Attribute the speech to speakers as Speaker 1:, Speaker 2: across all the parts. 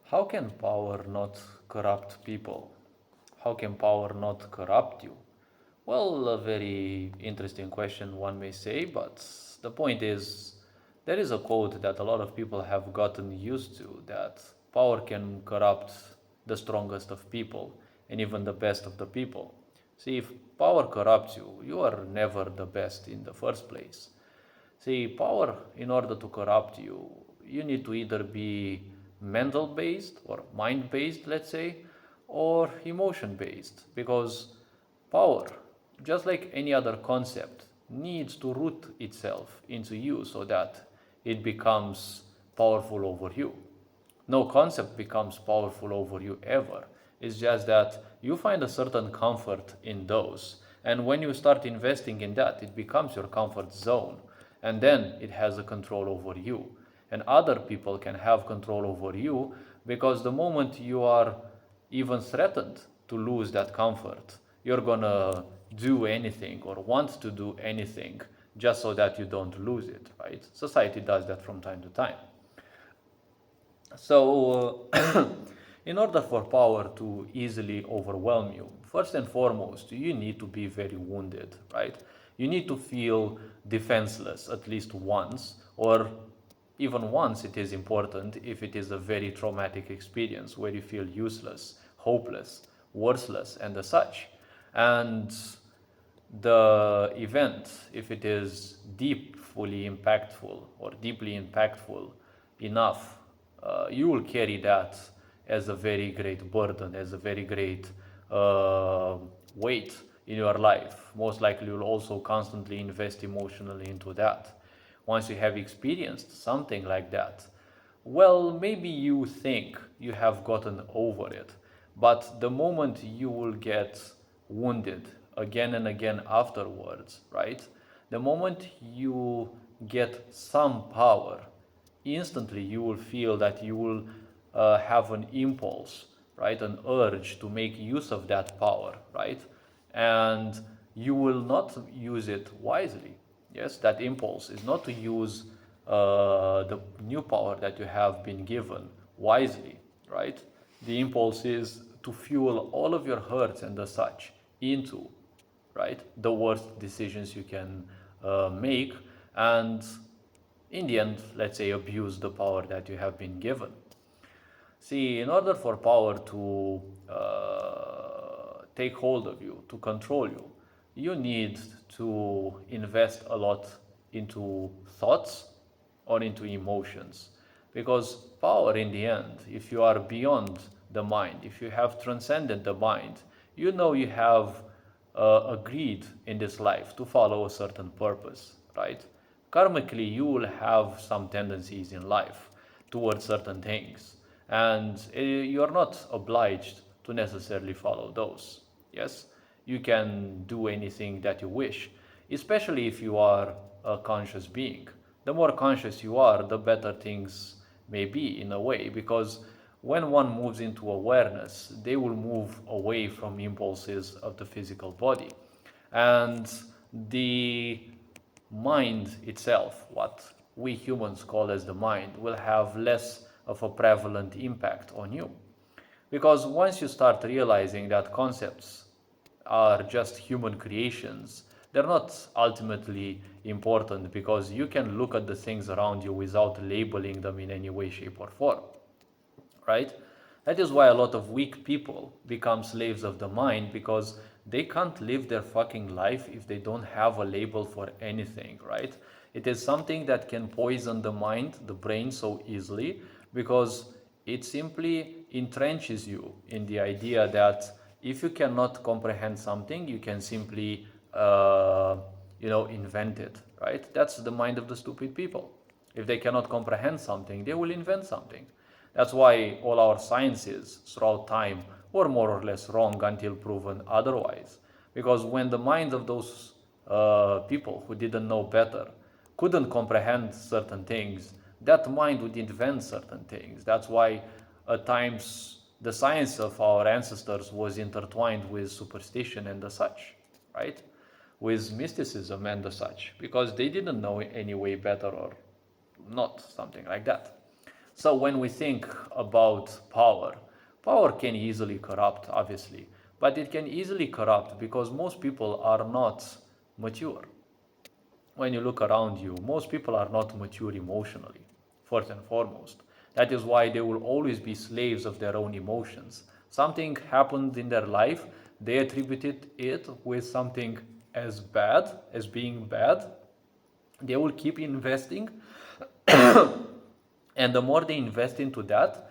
Speaker 1: How can power not corrupt people? How can power not corrupt you? Well, a very interesting question, one may say, but the point is there is a quote that a lot of people have gotten used to, that power can corrupt the strongest of people and even the best of the people. See, if power corrupts you, you are never the best in the first place. See, power, in order to corrupt you, you need to either be mental based or mind based, let's say, or emotion based, because power, just like any other concept, needs to root itself into you so that it becomes powerful over you. No concept becomes powerful over you ever. It's just that you find a certain comfort in those. And when you start investing in that, it becomes your comfort zone. And then it has a control over you. And other people can have control over you because the moment you are even threatened to lose that comfort, you're gonna do anything or want to do anything just so that you don't lose it, right? Society does that from time to time. So, in order for power to easily overwhelm you, first and foremost, you need to be very wounded, right? You need to feel defenseless at least once, or even once it is important if it is a very traumatic experience where you feel useless, hopeless, worthless, and as such. And the event, if it is deeply impactful or deeply impactful enough, you will carry that as a very great burden, as a very great uh, weight in your life. Most likely, you'll also constantly invest emotionally into that. Once you have experienced something like that, well, maybe you think you have gotten over it, but the moment you will get wounded again and again afterwards, right? The moment you get some power, instantly you will feel that you will have an impulse, right? An urge to make use of that power, right? And you will not use it wisely. Yes, that impulse is not to use the new power that you have been given wisely, right? The impulse is to fuel all of your hurts and the such into, right, the worst decisions you can make, and in the end, let's say, abuse the power that you have been given. See, in order for power to take hold of you, to control you, you need to invest a lot into thoughts or into emotions. Because power, in the end, if you are beyond the mind, if you have transcended the mind, you know you have agreed in this life to follow a certain purpose, right? Karmically, you will have some tendencies in life towards certain things, and you are not obliged to necessarily follow those. Yes, you can do anything that you wish, especially if you are a conscious being. The more conscious you are, the better things may be in a way, because when one moves into awareness, they will move away from impulses of the physical body. And the mind itself, what we humans call as the mind, will have less of a prevalent impact on you. Because once you start realizing that concepts are just human creations, they're not ultimately important, because you can look at the things around you without labeling them in any way, shape, or form, right? That is why a lot of weak people become slaves of the mind, because they can't live their fucking life if they don't have a label for anything, right? It is something that can poison the mind, the brain, so easily, because it simply entrenches you in the idea that if you cannot comprehend something, you can simply, invent it, right? That's the mind of the stupid people. If they cannot comprehend something, they will invent something. That's why all our sciences throughout time were more or less wrong until proven otherwise. Because when the minds of those people who didn't know better couldn't comprehend certain things, that mind would invent certain things. That's why at times the science of our ancestors was intertwined with superstition and the such, right? With mysticism and the such, because they didn't know any way better or not, something like that. So when we think about power, power can easily corrupt, obviously, but it can easily corrupt because most people are not mature. When you look around you, most people are not mature emotionally, first and foremost. That is why they will always be slaves of their own emotions. Something happened in their life, they attributed it with something as bad as being bad. They will keep investing, and the more they invest into that,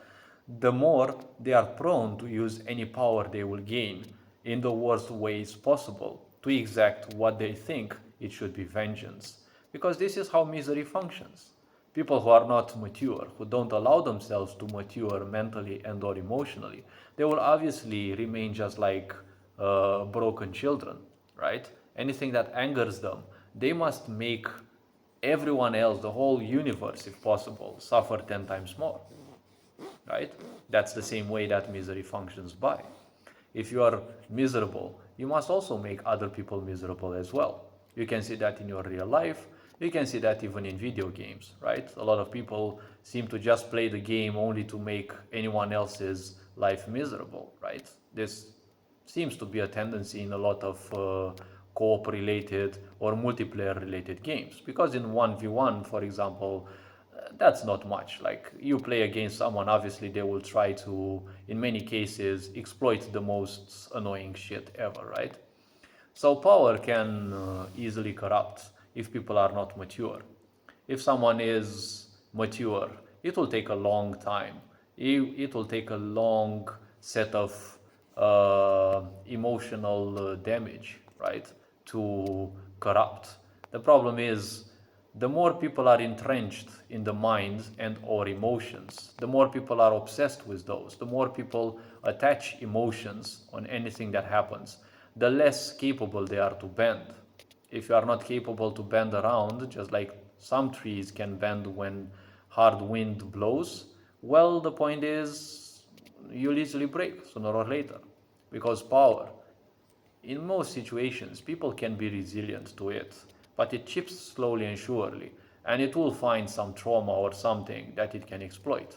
Speaker 1: the more they are prone to use any power they will gain in the worst ways possible to exact what they think it should be vengeance. Because this is how misery functions. People who are not mature, who don't allow themselves to mature mentally and or emotionally, they will obviously remain just like broken children, right? Anything that angers them, they must make everyone else, the whole universe, if possible, suffer 10 times more, right? That's the same way that misery functions by. If you are miserable, you must also make other people miserable as well. You can see that in your real life. You can see that even in video games, right? A lot of people seem to just play the game only to make anyone else's life miserable, right? This seems to be a tendency in a lot of co-op related or multiplayer related games, because in 1v1, for example, that's not much. Like, you play against someone, obviously they will try to, in many cases, exploit the most annoying shit ever, right? So power can easily corrupt if people are not mature. If someone is mature, it will take a long time. It will take a long set of emotional damage, right, to corrupt. The problem is, the more people are entrenched in the mind and or emotions, the more people are obsessed with those, the more people attach emotions on anything that happens, the less capable they are to bend. If you are not capable to bend around, just like some trees can bend when hard wind blows, well, the point is, you'll easily break sooner or later. Because power, in most situations, people can be resilient to it, but it chips slowly and surely, and it will find some trauma or something that it can exploit.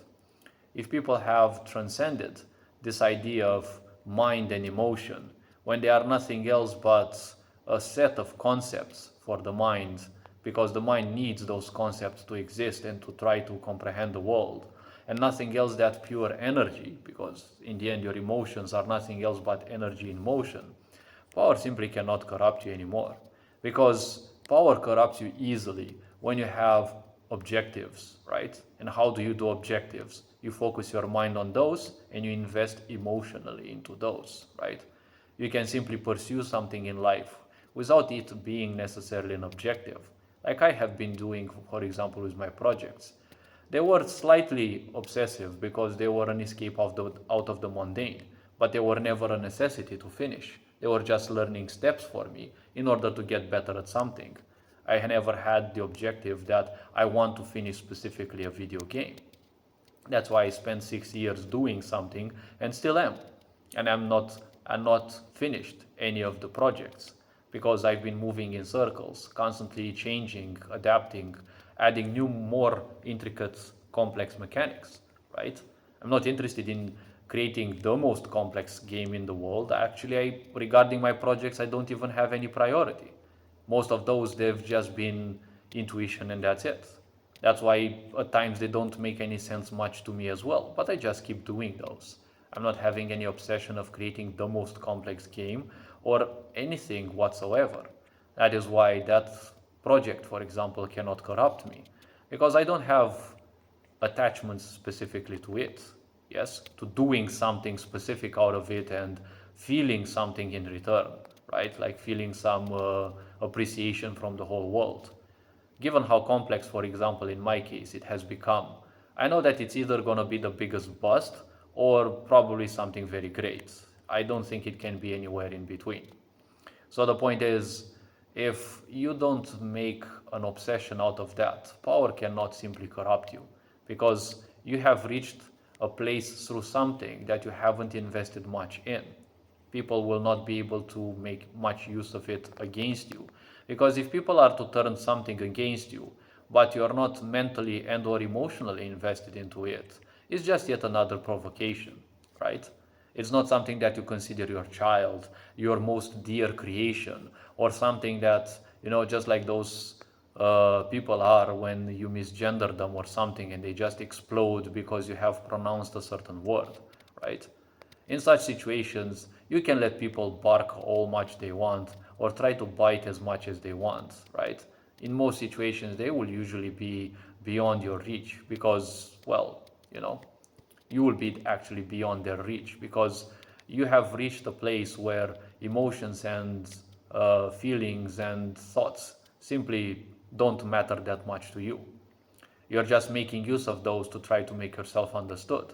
Speaker 1: If people have transcended this idea of mind and emotion, when they are nothing else but a set of concepts for the mind, because the mind needs those concepts to exist and to try to comprehend the world, and nothing else that pure energy, because in the end your emotions are nothing else but energy in motion, power simply cannot corrupt you anymore. Because power corrupts you easily when you have objectives, right? And how do you do objectives? You focus your mind on those and you invest emotionally into those, right? You can simply pursue something in life without it being necessarily an objective, like I have been doing, for example, with my projects. They were slightly obsessive because they were an escape out of the mundane, but they were never a necessity to finish. They were just learning steps for me in order to get better at something. I never had the objective that I want to finish specifically a video game. That's why I spent 6 years doing something and still am. And I'm not finished any of the projects because I've been moving in circles, constantly changing, adapting, adding new, more intricate, complex mechanics, right? I'm not interested in creating the most complex game in the world. Actually, regarding my projects, I don't even have any priority. Most of those, they've just been intuition and that's it. That's why at times they don't make any sense much to me as well, but I just keep doing those. I'm not having any obsession of creating the most complex game or anything whatsoever. That is why that project, for example, cannot corrupt me, because I don't have attachments specifically to it. Yes, to doing something specific out of it and feeling something in return, right? Like feeling some appreciation from the whole world. Given how complex, for example, in my case, it has become, I know that it's either going to be the biggest bust or probably something very great. I don't think it can be anywhere in between. So the point is, if you don't make an obsession out of that, power cannot simply corrupt you because you have reached a place through something that you haven't invested much in. People will not be able to make much use of it against you. Because if people are to turn something against you, but you're not mentally and or emotionally invested into it, it's just yet another provocation, right? It's not something that you consider your child, your most dear creation, or something that, just like those people are when you misgender them or something and they just explode because you have pronounced a certain word, right? In such situations, you can let people bark all much they want or try to bite as much as they want, right? In most situations, they will usually be beyond your reach because, well, you will be actually beyond their reach because you have reached a place where emotions and feelings and thoughts simply don't matter that much to you. You're just making use of those to try to make yourself understood.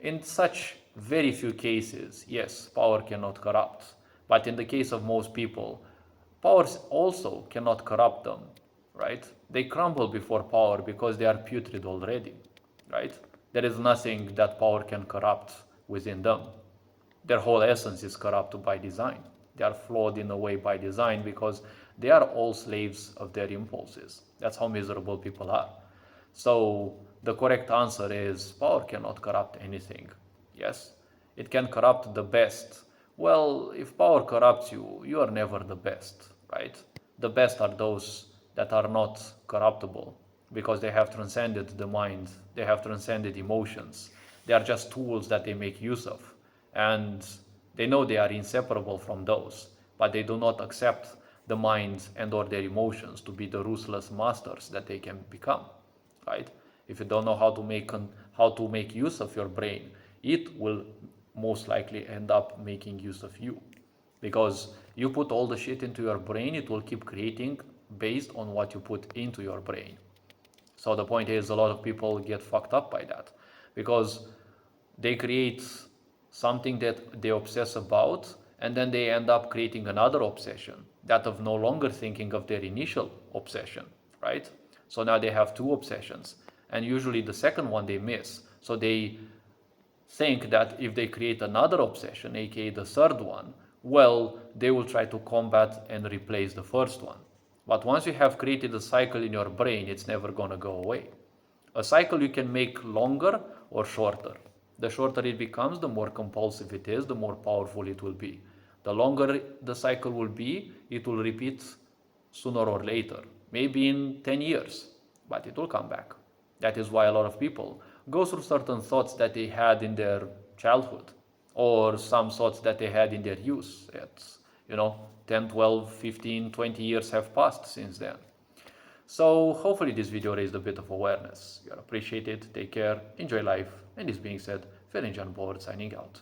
Speaker 1: In such very few cases, yes, power cannot corrupt. But in the case of most people, power also cannot corrupt them, right? They crumble before power because they are putrid already, right? There is nothing that power can corrupt within them. Their whole essence is corrupt by design. They are flawed in a way by design because they are all slaves of their impulses. That's how miserable people are. So the correct answer is power cannot corrupt anything. Yes, it can corrupt the best. Well, if power corrupts you, you are never the best, right? The best are those that are not corruptible because they have transcended the mind, they have transcended emotions. They are just tools that they make use of. And they know they are inseparable from those, but they do not accept the mind and or their emotions to be the ruthless masters that they can become, right? If you don't know how to make use of your brain, it will most likely end up making use of you. Because you put all the shit into your brain, it will keep creating based on what you put into your brain. So the point is, a lot of people get fucked up by that because they create something that they obsess about, and then they end up creating another obsession, that of no longer thinking of their initial obsession, right? So now they have two obsessions, and usually the second one they miss. So they think that if they create another obsession, aka the third one, well, they will try to combat and replace the first one. But once you have created a cycle in your brain, it's never going to go away. A cycle you can make longer or shorter. The shorter it becomes, the more compulsive it is, the more powerful it will be. The longer the cycle will be, it will repeat sooner or later, maybe in 10 years, but it will come back. That is why a lot of people go through certain thoughts that they had in their childhood or some thoughts that they had in their youth. It's, 10, 12, 15, 20 years have passed since then. So hopefully this video raised a bit of awareness. You're appreciated, take care, enjoy life, and this being said, Ferenc Jan Bohr signing out.